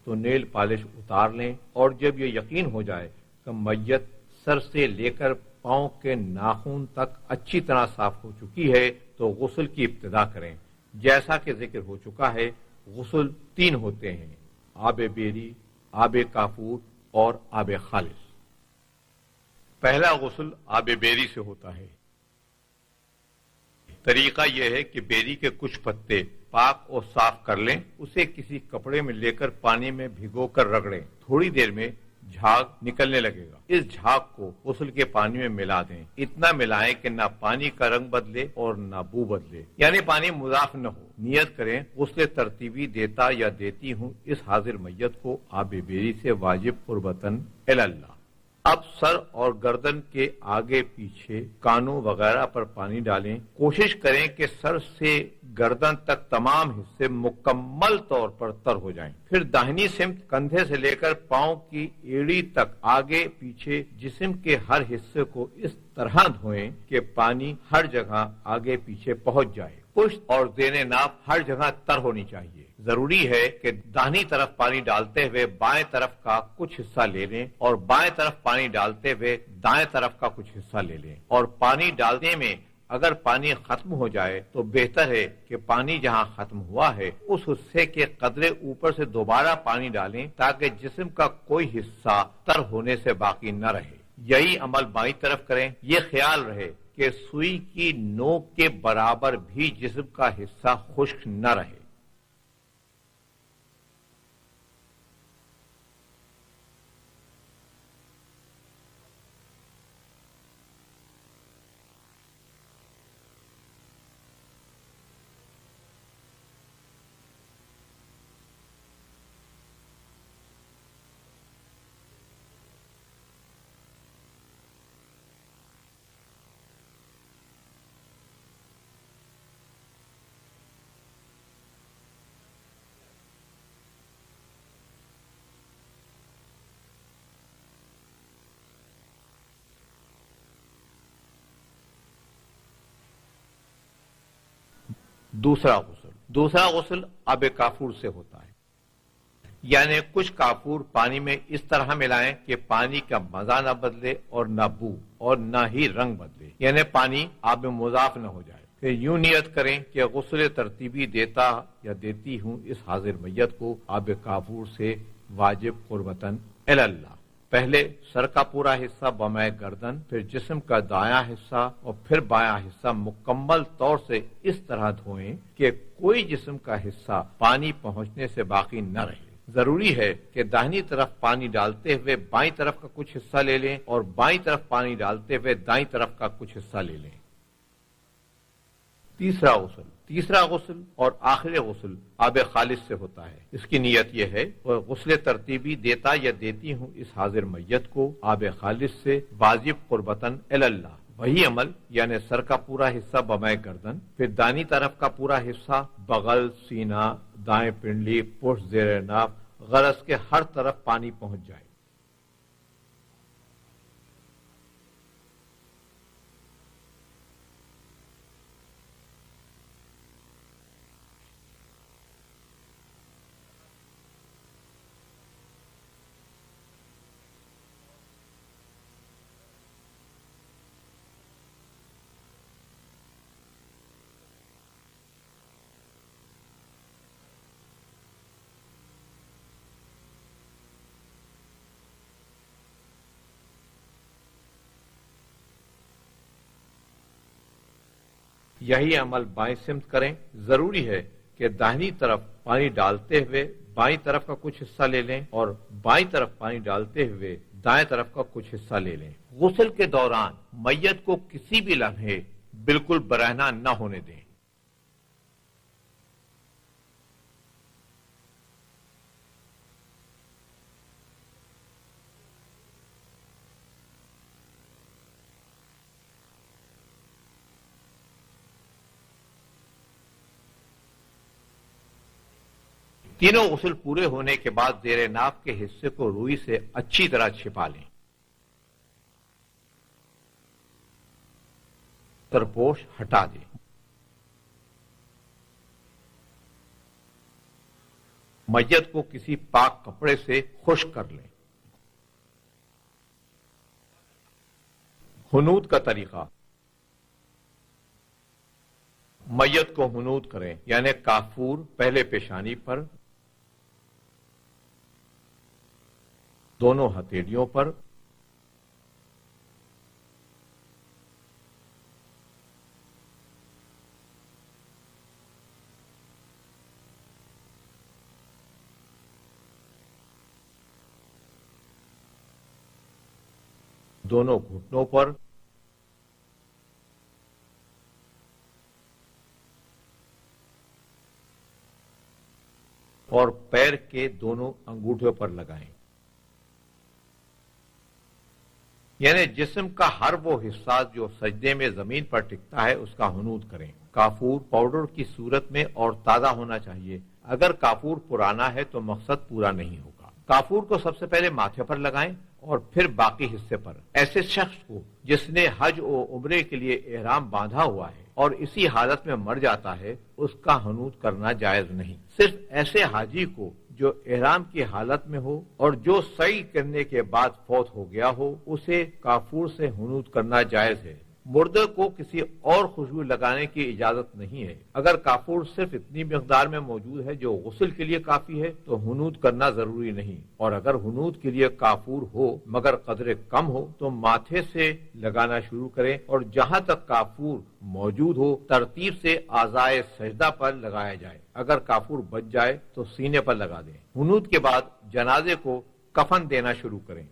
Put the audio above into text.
تو nail polish اتار لیں، اور جب یہ یقین ہو جائے کہ میت سر سے لے کر پاؤں کے ناخن تک اچھی طرح صاف ہو چکی ہے تو غسل کی ابتدا کریں۔ جیسا کہ ذکر ہو چکا ہے، غسل 3 ہوتے ہیں: آب بیری، آب کافور اور آب خالص۔ پہلا غسل آب بیری سے ہوتا ہے۔ طریقہ یہ ہے کہ بیری کے کچھ پتے پاک اور صاف کر لیں، اسے کسی کپڑے میں لے کر پانی میں بھگو کر رگڑیں، تھوڑی دیر میں جھاگ نکلنے لگے گا۔ اس جھاگ کو غسل کے پانی میں ملا دیں، اتنا ملائیں کہ نہ پانی کا رنگ بدلے اور نہ بو بدلے، یعنی پانی مضاف نہ ہو۔ نیت کریں، غسل ترتیبی دیتا یا دیتی ہوں اس حاضر میت کو آب بیری سے واجب قربتاً اللہ۔ اب سر اور گردن کے آگے پیچھے، کانوں وغیرہ پر پانی ڈالیں۔ کوشش کریں کہ سر سے گردن تک تمام حصے مکمل طور پر تر ہو جائیں۔ پھر داہنی سمت کندھے سے لے کر پاؤں کی ایڑی تک آگے پیچھے جسم کے ہر حصے کو اس طرح دھوئیں کہ پانی ہر جگہ آگے پیچھے پہنچ جائے۔ پشت اور زیر ناف ہر جگہ تر ہونی چاہیے۔ ضروری ہے کہ داہنی طرف پانی ڈالتے ہوئے بائیں طرف کا کچھ حصہ لے لیں اور بائیں طرف پانی ڈالتے ہوئے دائیں طرف کا کچھ حصہ لے لیں، اور پانی ڈالنے میں اگر پانی ختم ہو جائے تو بہتر ہے کہ پانی جہاں ختم ہوا ہے اس حصے کے قدرے اوپر سے دوبارہ پانی ڈالیں تاکہ جسم کا کوئی حصہ تر ہونے سے باقی نہ رہے۔ یہی عمل بائیں طرف کریں۔ یہ خیال رہے کہ سوئی کی نوک کے برابر بھی جسم کا حصہ خشک نہ رہے۔ دوسرا غسل آب کافور سے ہوتا ہے، یعنی کچھ کافور پانی میں اس طرح ملائیں کہ پانی کا مزہ نہ بدلے اور نہ بو اور نہ ہی رنگ بدلے، یعنی پانی آب مضاف نہ ہو جائے۔ پھر یوں نیت کریں کہ غسل ترتیبی دیتا یا دیتی ہوں اس حاضر میت کو آب کافور سے واجب قربتاً اللہ۔ پہلے سر کا پورا حصہ بمائے گردن، پھر جسم کا دایاں حصہ اور پھر بایاں حصہ مکمل طور سے اس طرح دھوئیں کہ کوئی جسم کا حصہ پانی پہنچنے سے باقی نہ رہے۔ ضروری ہے کہ داہنی طرف پانی ڈالتے ہوئے بائیں طرف کا کچھ حصہ لے لیں اور بائیں طرف پانی ڈالتے ہوئے دائیں طرف کا کچھ حصہ لے لیں۔ تیسرا غسل اور آخری غسل آب خالص سے ہوتا ہے۔ اس کی نیت یہ ہے کہ غسل ترتیبی دیتا یا دیتی ہوں اس حاضر میت کو آب خالص سے واجب قربتاً اللہ۔ وہی عمل، یعنی سر کا پورا حصہ بمائے گردن، پھر دائیں طرف کا پورا حصہ، بغل، سینہ، دائیں پنڈلی، پشت، زیر ناف، غرض کے ہر طرف پانی پہنچ جائے۔ یہی عمل بائیں سمت کریں۔ ضروری ہے کہ داہنی طرف پانی ڈالتے ہوئے بائیں طرف کا کچھ حصہ لے لیں اور بائیں طرف پانی ڈالتے ہوئے دائیں طرف کا کچھ حصہ لے لیں۔ غسل کے دوران میت کو کسی بھی لمحے بالکل برہنہ نہ ہونے دیں۔ تینوں غسل پورے ہونے کے بعد زیر ناف کے حصے کو روئی سے اچھی طرح چھپا لیں۔ ترپوش ہٹا دیں۔ میت کو کسی پاک کپڑے سے خشک کر لیں۔ حنوط کا طریقہ، میت کو حنوط کریں، یعنی کافور پہلے پیشانی پر، دونوں ہتھیلیوں پر، دونوں گھٹنوں پر، اور پیر کے دونوں انگوٹھوں پر لگائیں، یعنی جسم کا ہر وہ حصہ جو سجدے میں زمین پر ٹکتا ہے اس کا حنوط کریں۔ کافور پاؤڈر کی صورت میں اور تازہ ہونا چاہیے، اگر کافور پرانا ہے تو مقصد پورا نہیں ہوگا۔ کافور کو سب سے پہلے ماتھے پر لگائیں اور پھر باقی حصے پر۔ ایسے شخص کو جس نے حج و عمرے کے لیے احرام باندھا ہوا ہے اور اسی حالت میں مر جاتا ہے، اس کا حنوط کرنا جائز نہیں۔ صرف ایسے حاجی کو جو احرام کی حالت میں ہو اور جو سعی کرنے کے بعد فوت ہو گیا ہو، اسے کافور سے حنوط کرنا جائز ہے۔ مردے کو کسی اور خوشبو لگانے کی اجازت نہیں ہے۔ اگر کافور صرف اتنی مقدار میں موجود ہے جو غسل کے لیے کافی ہے تو حنوط کرنا ضروری نہیں، اور اگر حنوط کے لیے کافور ہو مگر قدر کم ہو تو ماتھے سے لگانا شروع کریں اور جہاں تک کافور موجود ہو ترتیب سے اعضائے سجدہ پر لگایا جائے۔ اگر کافور بچ جائے تو سینے پر لگا دیں۔ حنوط کے بعد جنازے کو کفن دینا شروع کریں۔